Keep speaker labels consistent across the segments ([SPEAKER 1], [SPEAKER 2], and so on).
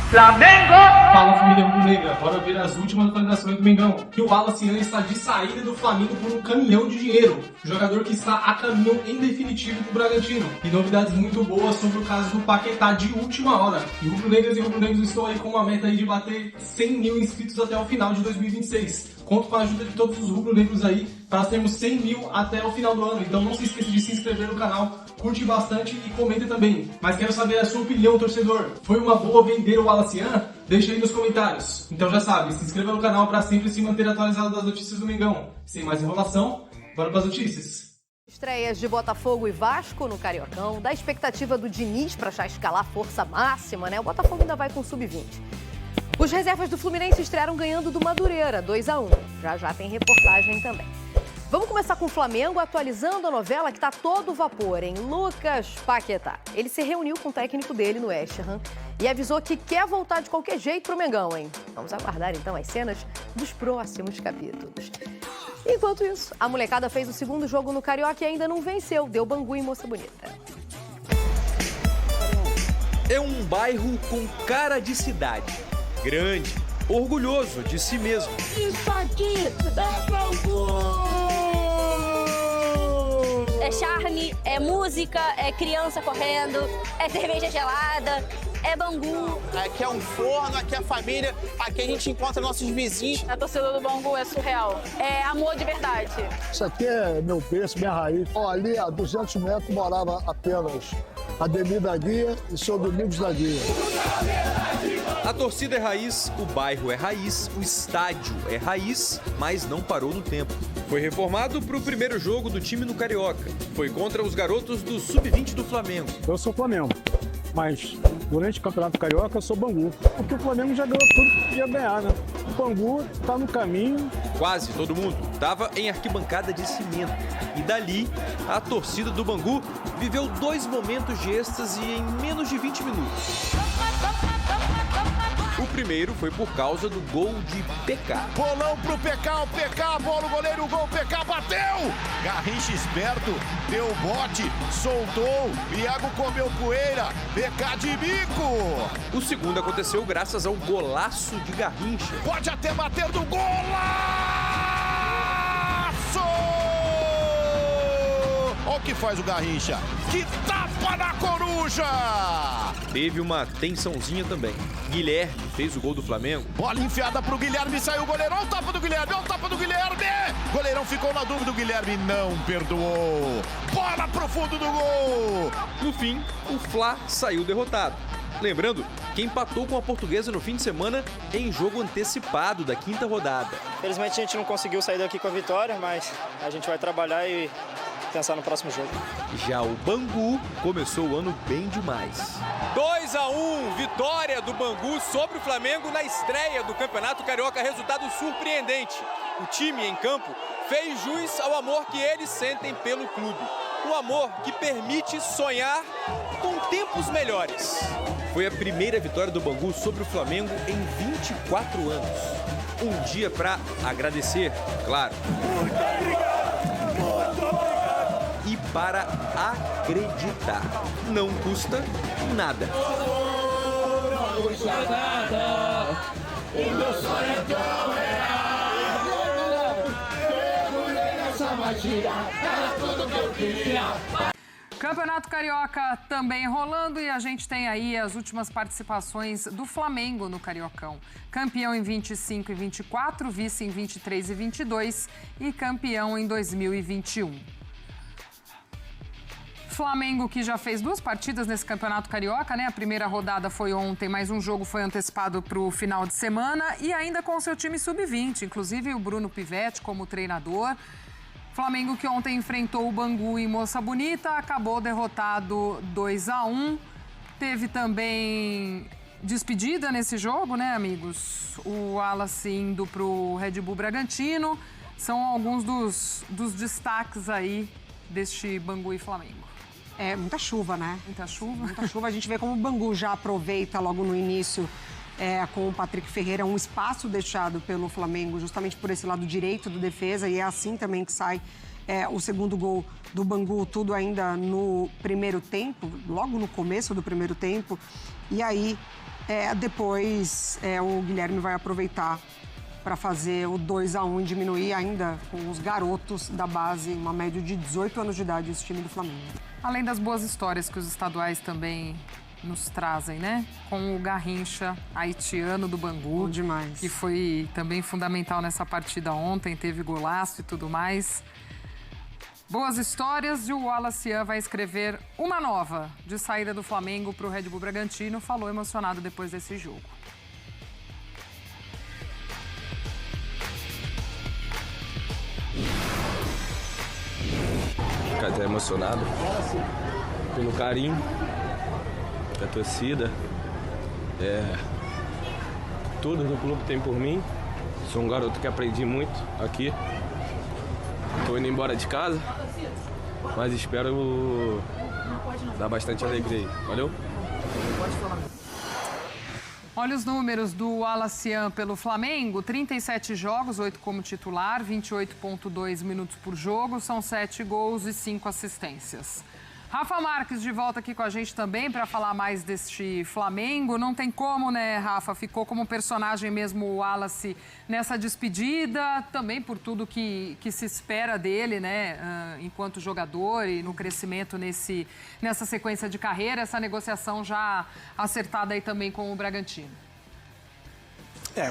[SPEAKER 1] Flamengo!
[SPEAKER 2] Fala, família rubro-negra, bora ver as últimas atualizações do Mengão. Que o Wallace está de saída do Flamengo por um caminhão de dinheiro. O jogador que está a caminho em definitivo do Bragantino. E novidades muito boas sobre o caso do Paquetá de última hora. E rubro-negras e rubro-negros estão aí com uma meta aí de bater 100 mil inscritos até o final de 2026. Conto com a ajuda de todos os rubro-negros aí para termos 100 mil até o final do ano. Então não se esqueça de se inscrever no canal, curte bastante e comente também. Mas quero saber a sua opinião, torcedor. Foi uma boa vender o Wallace? Deixa aí nos comentários. Então já sabe, se inscreva no canal para sempre se manter atualizado das notícias do Mengão. Sem mais enrolação, bora para as notícias.
[SPEAKER 3] Estreias de Botafogo e Vasco no Cariocão, da expectativa do Diniz para já escalar força máxima, né? O Botafogo ainda vai com sub-20. Os reservas do Fluminense estrearam ganhando do Madureira, 2-1. Já tem reportagem também. Vamos começar com o Flamengo, atualizando a novela que está todo vapor, em Lucas Paquetá. Ele se reuniu com o técnico dele no West Ham e avisou que quer voltar de qualquer jeito pro Mengão, hein? Vamos aguardar então as cenas dos próximos capítulos. Enquanto isso, a molecada fez o segundo jogo no Carioca e ainda não venceu, deu Bangu em Moça Bonita.
[SPEAKER 4] É um bairro com cara de cidade, grande, orgulhoso de si mesmo.
[SPEAKER 5] Isso aqui é Bangu! É charme, é música, é criança correndo, é cerveja gelada, é Bangu.
[SPEAKER 6] Aqui é um forno, aqui é a família, aqui a gente encontra nossos vizinhos.
[SPEAKER 7] A torcida do Bangu é surreal, é amor de verdade.
[SPEAKER 8] Isso aqui é meu berço, minha raiz. Ali a 200 metros morava apenas Ademir da Guia e seu Domingos da Guia.
[SPEAKER 4] A torcida é raiz, o bairro é raiz, o estádio é raiz, mas não parou no tempo. Foi reformado para o primeiro jogo do time no Carioca. Foi contra os garotos do Sub-20 do Flamengo.
[SPEAKER 8] Eu sou Flamengo, mas durante o Campeonato Carioca eu sou Bangu. Porque o Flamengo já ganhou tudo que ia ganhar, né? O Bangu tá no caminho.
[SPEAKER 4] Quase todo mundo estava em arquibancada de cimento. E dali, a torcida do Bangu viveu 2 momentos de êxtase em menos de 20 minutos. O primeiro foi por causa do gol de PK.
[SPEAKER 9] Bolão pro PK, o PK, bola o goleiro, o gol, o PK bateu! Garrincha esperto, deu bote, soltou, Iago comeu poeira, PK de bico!
[SPEAKER 4] O segundo aconteceu graças ao golaço de Garrincha.
[SPEAKER 9] Pode até bater do golaço! Olha o que faz o Garrincha, que tapa na coruja!
[SPEAKER 4] Teve uma tensãozinha também. Guilherme fez o gol do Flamengo.
[SPEAKER 9] Bola enfiada pro Guilherme, saiu o goleiro, olha o tapa do Guilherme, olha o tapa do Guilherme! Goleirão ficou na dúvida, o Guilherme não perdoou. Bola pro fundo do gol!
[SPEAKER 4] No fim, o Fla saiu derrotado. Lembrando que empatou com a Portuguesa no fim de semana em jogo antecipado da 5ª rodada.
[SPEAKER 10] Felizmente a gente não conseguiu sair daqui com a vitória, mas a gente vai trabalhar e pensar no próximo jogo.
[SPEAKER 4] Já o Bangu começou o ano bem demais. 2-1, vitória do Bangu sobre o Flamengo na estreia do Campeonato Carioca, resultado surpreendente. O time em campo fez jus ao amor que eles sentem pelo clube. Um amor que permite sonhar com tempos melhores. Foi a primeira vitória do Bangu sobre o Flamengo em 24 anos. Um dia para agradecer, claro. E para acreditar. Não custa nada.
[SPEAKER 5] Não custa nada. O meu sonho é tão real. Mergulhei nessa magia. Era tudo que eu queria.
[SPEAKER 11] Campeonato Carioca também rolando e a gente tem aí as últimas participações do Flamengo no Cariocão. Campeão em 25 e 24, vice em 23 e 22 e campeão em 2021. Flamengo que já fez 2 partidas nesse Campeonato Carioca, né? A primeira rodada foi ontem, mas um jogo foi antecipado para o final de semana e ainda com o seu time sub-20, inclusive o Bruno Pivetti como treinador. Flamengo que ontem enfrentou o Bangu em Moça Bonita, acabou derrotado 2-1. Teve também despedida nesse jogo, né, amigos? O Wallace indo para o Red Bull Bragantino. São alguns dos destaques aí deste Bangu e Flamengo.
[SPEAKER 12] É, muita chuva, né?
[SPEAKER 11] Muita chuva.
[SPEAKER 12] Muita chuva. A gente vê como o Bangu já aproveita logo no início, com o Patrick Ferreira, um espaço deixado pelo Flamengo, justamente por esse lado direito do defesa. E é assim também que sai o segundo gol do Bangu, tudo ainda no primeiro tempo, logo no começo do primeiro tempo. E aí, depois o Guilherme vai aproveitar para fazer o 2-1 e diminuir ainda com os garotos da base, uma média de 18 anos de idade, esse time do Flamengo.
[SPEAKER 11] Além das boas histórias que os estaduais também nos trazem, né? Com o Garrincha, haitiano do Bangu.
[SPEAKER 12] Bom demais.
[SPEAKER 11] Que foi também fundamental nessa partida ontem, teve golaço e tudo mais. Boas histórias, e o Wallace Ian vai escrever uma nova de saída do Flamengo para o Red Bull Bragantino. Falou emocionado depois desse jogo.
[SPEAKER 1] Fico até emocionado pelo carinho da torcida, todos no clube tem por mim. Sou um garoto que aprendi muito aqui. Estou indo embora de casa, mas espero dar bastante alegria aí. Valeu?
[SPEAKER 11] Olha os números do Wallace Ian pelo Flamengo. 37 jogos, 8 como titular, 28,2 minutos por jogo, são 7 gols e 5 assistências. Rafa Marques de volta aqui com a gente também para falar mais deste Flamengo. Não tem como, né, Rafa? Ficou como personagem mesmo o Wallace nessa despedida, também por tudo que se espera dele, né, enquanto jogador e no crescimento nessa sequência de carreira, essa negociação já acertada aí também com o Bragantino.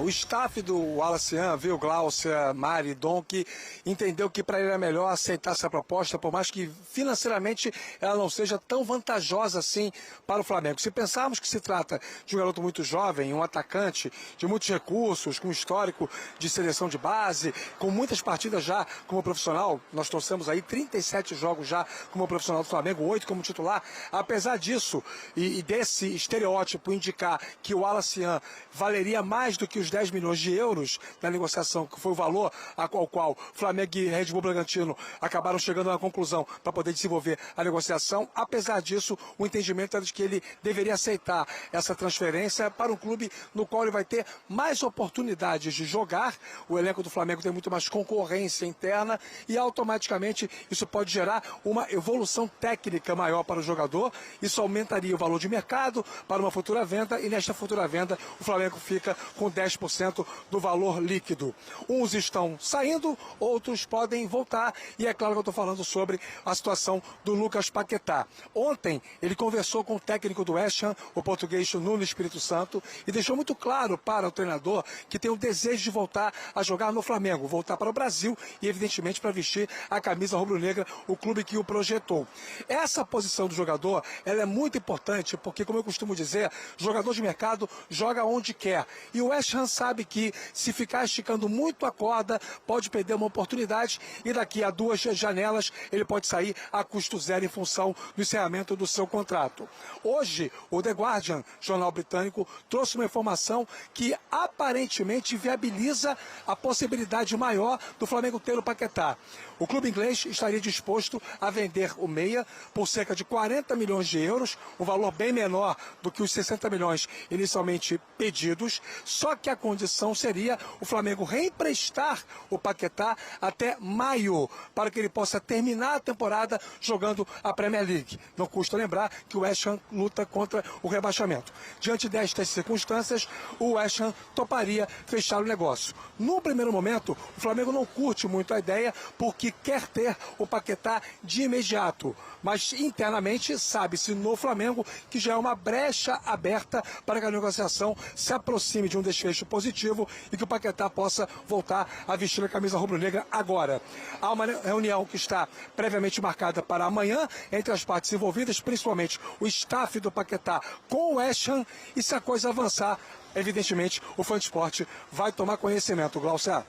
[SPEAKER 13] O staff do Wallace Ian, viu, Glaucia, Mari, Dom, que entendeu que para ele era melhor aceitar essa proposta, por mais que financeiramente ela não seja tão vantajosa assim para o Flamengo. Se pensarmos que se trata de um garoto muito jovem, um atacante de muitos recursos, com histórico de seleção de base, com muitas partidas já como profissional, nós trouxemos aí 37 jogos já como profissional do Flamengo, 8 como titular. Apesar disso e desse estereótipo indicar que o Wallace Ian valeria mais do que os 10 milhões de euros na negociação, que foi o valor ao qual Flamengo e Red Bull Bragantino acabaram chegando à conclusão para poder desenvolver a negociação. Apesar disso, o entendimento era de que ele deveria aceitar essa transferência para um clube no qual ele vai ter mais oportunidades de jogar. O elenco do Flamengo tem muito mais concorrência interna e automaticamente isso pode gerar uma evolução técnica maior para o jogador. Isso aumentaria o valor de mercado para uma futura venda e nesta futura venda o Flamengo fica com 10% do valor líquido. Uns estão saindo, outros podem voltar. E é claro que eu estou falando sobre a situação do Lucas Paquetá. Ontem ele conversou com o técnico do West Ham, o português Nuno Espírito Santo, e deixou muito claro para o treinador que tem o desejo de voltar a jogar no Flamengo, voltar para o Brasil e evidentemente para vestir a camisa rubro-negra, o clube que o projetou. Essa posição do jogador, ela é muito importante porque, como eu costumo dizer, jogador de mercado joga onde quer. E o West Ham sabe que se ficar esticando muito a corda, pode perder uma oportunidade e daqui a 2 janelas ele pode sair a custo zero em função do encerramento do seu contrato. Hoje, o The Guardian, jornal britânico, trouxe uma informação que aparentemente viabiliza a possibilidade maior do Flamengo ter o Paquetá. O clube inglês estaria disposto a vender o meia por cerca de 40 milhões de euros, um valor bem menor do que os 60 milhões inicialmente pedidos, só que a condição seria o Flamengo reemprestar o Paquetá até maio, para que ele possa terminar a temporada jogando a Premier League. Não custa lembrar que o West Ham luta contra o rebaixamento. Diante destas circunstâncias, o West Ham toparia fechar o negócio. No primeiro momento, o Flamengo não curte muito a ideia, porque quer ter o Paquetá de imediato. Mas internamente sabe-se no Flamengo que já é uma brecha aberta para que a negociação se aproxime de um desfecho positivo e que o Paquetá possa voltar a vestir a camisa rubro-negra agora. Há uma reunião que está previamente marcada para amanhã entre as partes envolvidas, principalmente o staff do Paquetá com o West Ham, e se a coisa avançar, evidentemente o fã de esporte vai tomar conhecimento. Glaucia.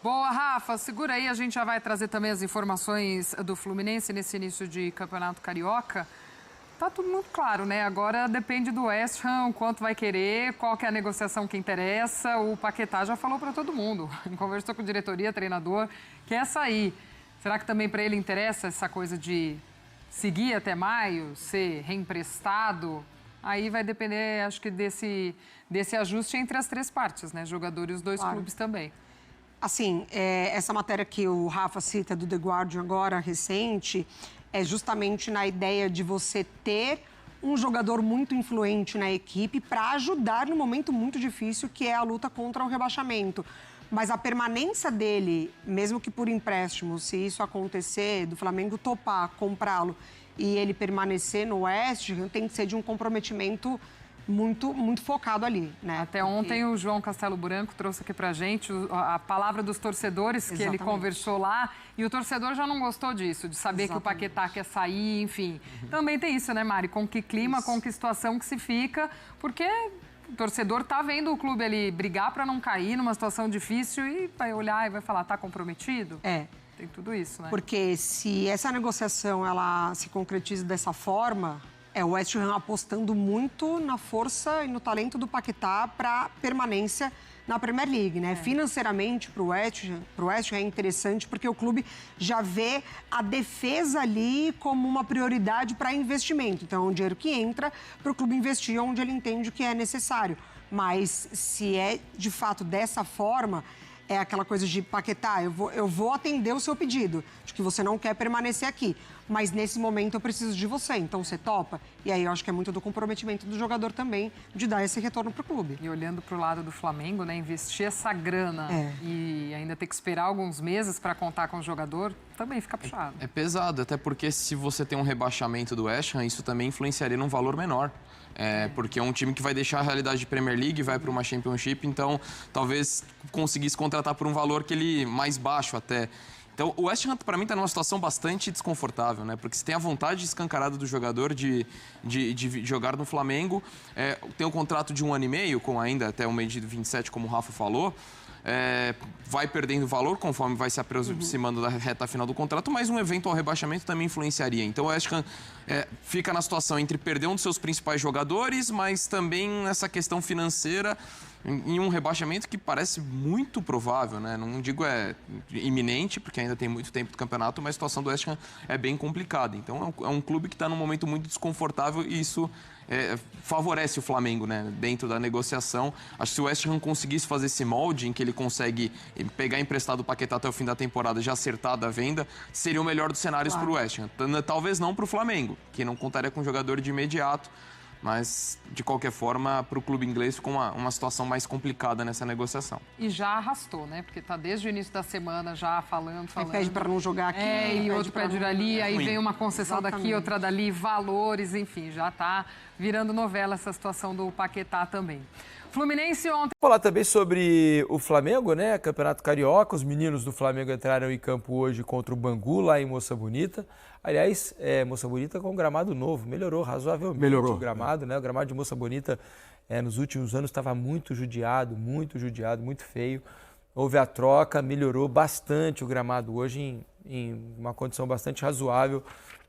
[SPEAKER 11] Boa, Rafa, segura aí, a gente já vai trazer também as informações do Fluminense nesse início de Campeonato Carioca. Tá tudo muito claro, né? Agora depende do West Ham, quanto vai querer, qual que é a negociação que interessa. O Paquetá já falou para todo mundo, conversou com diretoria, treinador, quer sair. Será que também para ele interessa essa coisa de seguir até maio, ser reemprestado? Aí vai depender, acho que, desse ajuste entre as 3 partes, né? Jogador e os 2 clubes também.
[SPEAKER 12] Assim, essa matéria que o Rafa cita do The Guardian agora, recente, é justamente na ideia de você ter um jogador muito influente na equipe para ajudar no momento muito difícil que é a luta contra o rebaixamento. Mas a permanência dele, mesmo que por empréstimo, se isso acontecer, do Flamengo topar, comprá-lo e ele permanecer no West Ham, tem que ser de um comprometimento muito focado ali, né?
[SPEAKER 11] Até ontem o João Castelo Branco trouxe aqui pra gente a palavra dos torcedores que ele conversou lá, e o torcedor já não gostou disso, de saber que o Paquetá quer sair, enfim. Também tem isso, né, Mari? Com que clima, com que situação que se fica, porque o torcedor tá vendo o clube ali brigar para não cair numa situação difícil e vai olhar e vai falar, tá comprometido? Tem tudo isso, né?
[SPEAKER 12] Porque se essa negociação ela se concretiza dessa forma, o West Ham apostando muito na força e no talento do Paquetá para permanência na Premier League, né? Financeiramente, para o West Ham é interessante porque o clube já vê a defesa ali como uma prioridade para investimento. Então, é um dinheiro que entra para o clube investir onde ele entende que é necessário. Mas se é, de fato, dessa forma, é aquela coisa de Paquetá, eu vou atender o seu pedido, de que você não quer permanecer aqui. Mas nesse momento eu preciso de você, então você topa? E aí eu acho que é muito do comprometimento do jogador também de dar esse retorno para o clube.
[SPEAKER 11] E olhando para o lado do Flamengo, né, investir essa grana e ainda ter que esperar alguns meses para contar com o jogador, também fica puxado.
[SPEAKER 1] É pesado, até porque se você tem um rebaixamento do West Ham, isso também influenciaria num valor menor. Porque é um time que vai deixar a realidade de Premier League, vai para uma Championship, então talvez conseguisse contratar por um valor que ele mais baixo até. Então, o West Ham, para mim, está numa situação bastante desconfortável, né? Porque você tem a vontade escancarada do jogador de jogar no Flamengo, tem um contrato de 1 ano e meio, com ainda até o mês de 27, como o Rafa falou, vai perdendo valor conforme vai se aproximando da reta final do contrato, mas um eventual rebaixamento também influenciaria. Então, o West Ham fica na situação entre perder um dos seus principais jogadores, mas também nessa questão financeira, em um rebaixamento que parece muito provável, né? Não digo iminente, porque ainda tem muito tempo do campeonato, mas a situação do West Ham é bem complicada. Então, é um clube que está num momento muito desconfortável e isso favorece o Flamengo, né? Dentro da negociação. Acho que se o West Ham conseguisse fazer esse molde em que ele consegue pegar emprestado o Paquetá até o fim da temporada já acertada a venda, seria o melhor dos cenários para o West Ham. Talvez não para o Flamengo, que não contaria com um jogador de imediato. Mas, de qualquer forma, para o clube inglês ficou uma situação mais complicada nessa negociação.
[SPEAKER 11] E já arrastou, né? Porque tá desde o início da semana já falando.
[SPEAKER 12] Aí pede para não jogar aqui.
[SPEAKER 11] E outro pede ali, aí vem uma concessão daqui, outra dali, valores, enfim, já tá virando novela essa situação do Paquetá também. Fluminense ontem...
[SPEAKER 14] Falar também sobre o Flamengo, né? Campeonato Carioca, os meninos do Flamengo entraram em campo hoje contra o Bangu, lá em Moça Bonita. Aliás, Moça Bonita com um gramado novo, melhorou razoavelmente o gramado, né? O gramado de Moça Bonita nos últimos anos estava muito judiado, muito feio. Houve a troca, melhorou bastante o gramado hoje em uma condição bastante razoável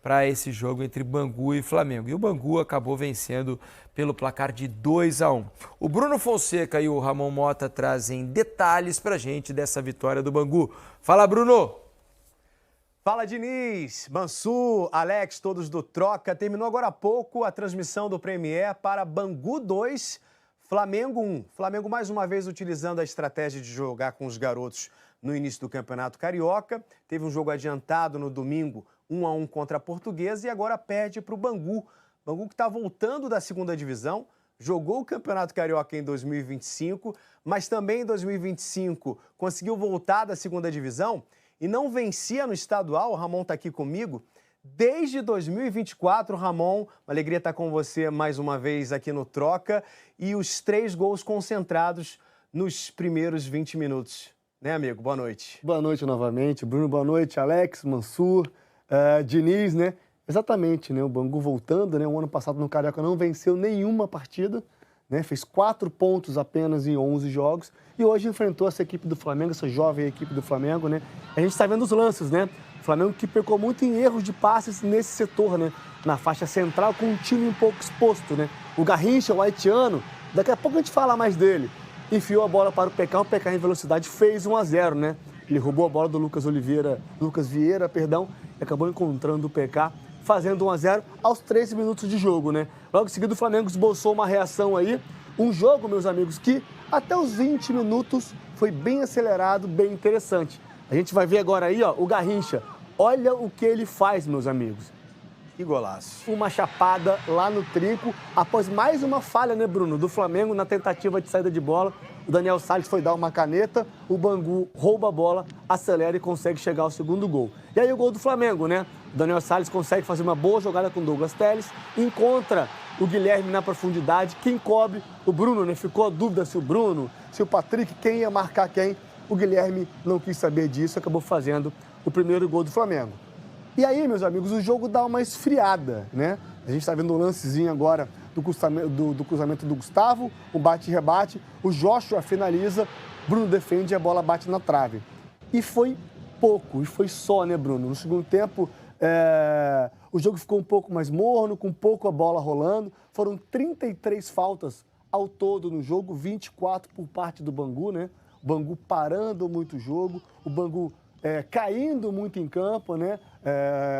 [SPEAKER 14] para esse jogo entre Bangu e Flamengo. E o Bangu acabou vencendo pelo placar de 2-1. O Bruno Fonseca e o Ramon Mota trazem detalhes para a gente dessa vitória do Bangu. Fala, Bruno!
[SPEAKER 15] Fala, Diniz, Mansur, Alex, todos do Troca. Terminou agora há pouco a transmissão do Premier para Bangu 2, Flamengo 1. Flamengo mais uma vez utilizando a estratégia de jogar com os garotos no início do Campeonato Carioca. Teve um jogo adiantado no domingo, 1-1 contra a Portuguesa, e agora perde para o Bangu. Bangu que está voltando da segunda divisão, jogou o Campeonato Carioca em 2025, mas também em 2025 conseguiu voltar da segunda divisão e não vencia no estadual. O Ramon está aqui comigo. Desde 2024, Ramon, uma alegria estar com você mais uma vez aqui no Troca. E os 3 gols concentrados nos primeiros 20 minutos. Né, amigo? Boa noite.
[SPEAKER 16] Boa noite novamente. Bruno, boa noite. Alex, Mansur, Diniz, né? Exatamente, né? O Bangu voltando, né? O ano passado no Carioca não venceu nenhuma partida, né? Fez 4 pontos apenas em 11 jogos. E hoje enfrentou essa equipe do Flamengo, essa jovem equipe do Flamengo, né? A gente está vendo os lances, né? O Flamengo que pecou muito em erros de passes nesse setor, né? Na faixa central, com um time um pouco exposto, né? O Garrincha, o haitiano, daqui a pouco a gente fala mais dele. Enfiou a bola para o PK em velocidade fez 1-0, né? Ele roubou a bola do Lucas Vieira, e acabou encontrando o PK, fazendo 1-0 aos 13 minutos de jogo, né? Logo em seguida o Flamengo esboçou uma reação aí. Um jogo, meus amigos, que até os 20 minutos foi bem acelerado, bem interessante. A gente vai ver agora aí, ó, o Garrincha. Olha o que ele faz, meus amigos.
[SPEAKER 15] Que golaço.
[SPEAKER 16] Uma chapada lá no trinco, após mais uma falha, né, Bruno, do Flamengo na tentativa de saída de bola. O Daniel Salles foi dar uma caneta, o Bangu rouba a bola, acelera e consegue chegar ao segundo gol. E aí o gol do Flamengo, né? O Daniel Salles consegue fazer uma boa jogada com o Douglas Telles, encontra o Guilherme na profundidade, quem cobre? O Bruno, né? Ficou a dúvida se o Bruno, se o Patrick, quem ia marcar quem. O Guilherme não quis saber disso, acabou fazendo o primeiro gol do Flamengo. E aí, meus amigos, o jogo dá uma esfriada, né? A gente está vendo um lancezinho agora do cruzamento do Gustavo, um bate-rebate, o Joshua finaliza, Bruno defende e a bola bate na trave. E foi pouco, e foi só, né, Bruno? No segundo tempo, o jogo ficou um pouco mais morno, com pouco a bola rolando. Foram 33 faltas ao todo no jogo, 24 por parte do Bangu, né? O Bangu parando muito o jogo, o Bangu caindo muito em campo, né?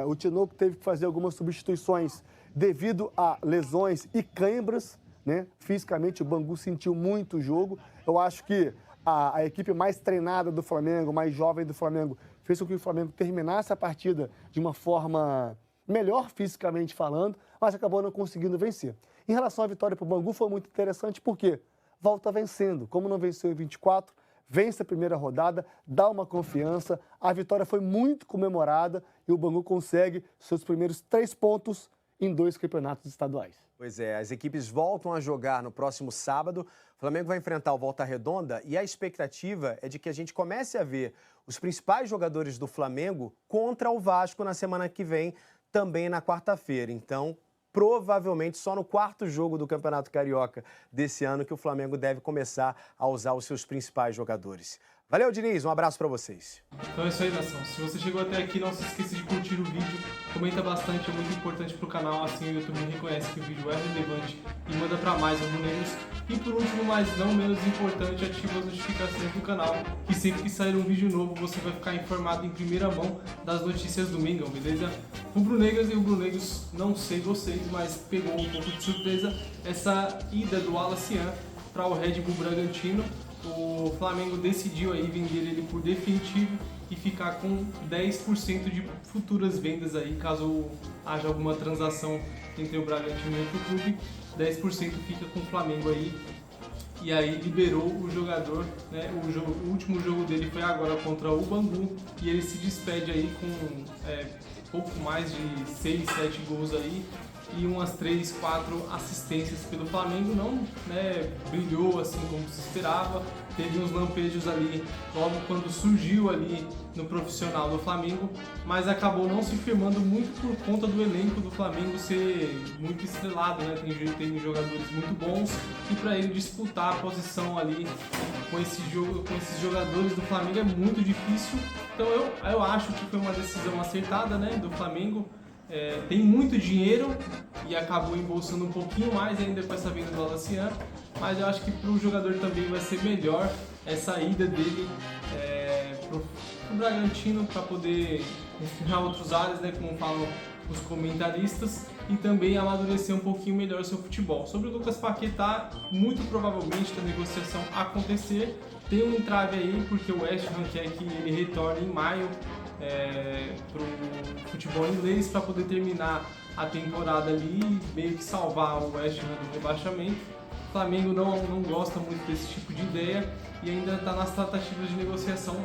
[SPEAKER 16] O Tinoco teve que fazer algumas substituições devido a lesões e cãibras, né? Fisicamente o Bangu sentiu muito o jogo. Eu acho que a equipe mais treinada do Flamengo, mais jovem do Flamengo, fez com que o Flamengo terminasse a partida de uma forma melhor fisicamente falando, mas acabou não conseguindo vencer. Em relação à vitória para o Bangu, foi muito interessante porque volta vencendo. Como não venceu em 24, vence a primeira rodada, dá uma confiança, a vitória foi muito comemorada e o Bangu consegue seus primeiros 3 pontos em 2 campeonatos estaduais.
[SPEAKER 15] Pois é, as equipes voltam a jogar no próximo sábado. O Flamengo vai enfrentar o Volta Redonda e a expectativa é de que a gente comece a ver os principais jogadores do Flamengo contra o Vasco na semana que vem, também na quarta-feira. Então, provavelmente só no 4º jogo do Campeonato Carioca desse ano que o Flamengo deve começar a usar os seus principais jogadores. Valeu, Diniz, um abraço pra vocês.
[SPEAKER 2] Então é isso aí, nação. Se você chegou até aqui, não se esqueça de curtir o vídeo, comenta bastante, é muito importante pro canal, assim o YouTube reconhece que o vídeo é relevante e manda pra mais rubro-negros. E por último, mas não menos importante, ativa as notificações do canal, que sempre que sair um vídeo novo, você vai ficar informado em primeira mão das notícias do Mengão, beleza? Rubro-negras e rubro-negros, não sei vocês, mas pegou um pouco de surpresa essa ida do Alacian para o Red Bull Bragantino. O Flamengo decidiu aí vender ele por definitivo e ficar com 10% de futuras vendas aí, caso haja alguma transação entre o Bragantino e outro clube, 10% fica com o Flamengo aí. E aí liberou o jogador, né? O último jogo dele foi agora contra o Bangu e ele se despede aí com pouco mais de 6, 7 gols aí e umas 3, 4 assistências pelo Flamengo. Não, né, brilhou assim como se esperava, teve uns lampejos ali logo quando surgiu ali no profissional do Flamengo, mas acabou não se firmando muito por conta do elenco do Flamengo ser muito estrelado, né? Tem jogadores muito bons e para ele disputar a posição ali com esses jogadores do Flamengo é muito difícil. Então eu acho que foi uma decisão acertada, né, do Flamengo. Tem muito dinheiro e acabou embolsando um pouquinho mais ainda com essa venda do Alacian, mas eu acho que para o jogador também vai ser melhor essa ida dele para o Bragantino, para poder respirar outros ares, né, como falam os comentaristas, e também amadurecer um pouquinho melhor o seu futebol. Sobre o Lucas Paquetá, muito provavelmente a negociação acontecer, tem um entrave aí porque o West Ham quer que ele retorne em maio para o futebol inglês para poder terminar a temporada ali e meio que salvar o West Ham do rebaixamento. O Flamengo não gosta muito desse tipo de ideia e ainda está nas tratativas de negociação.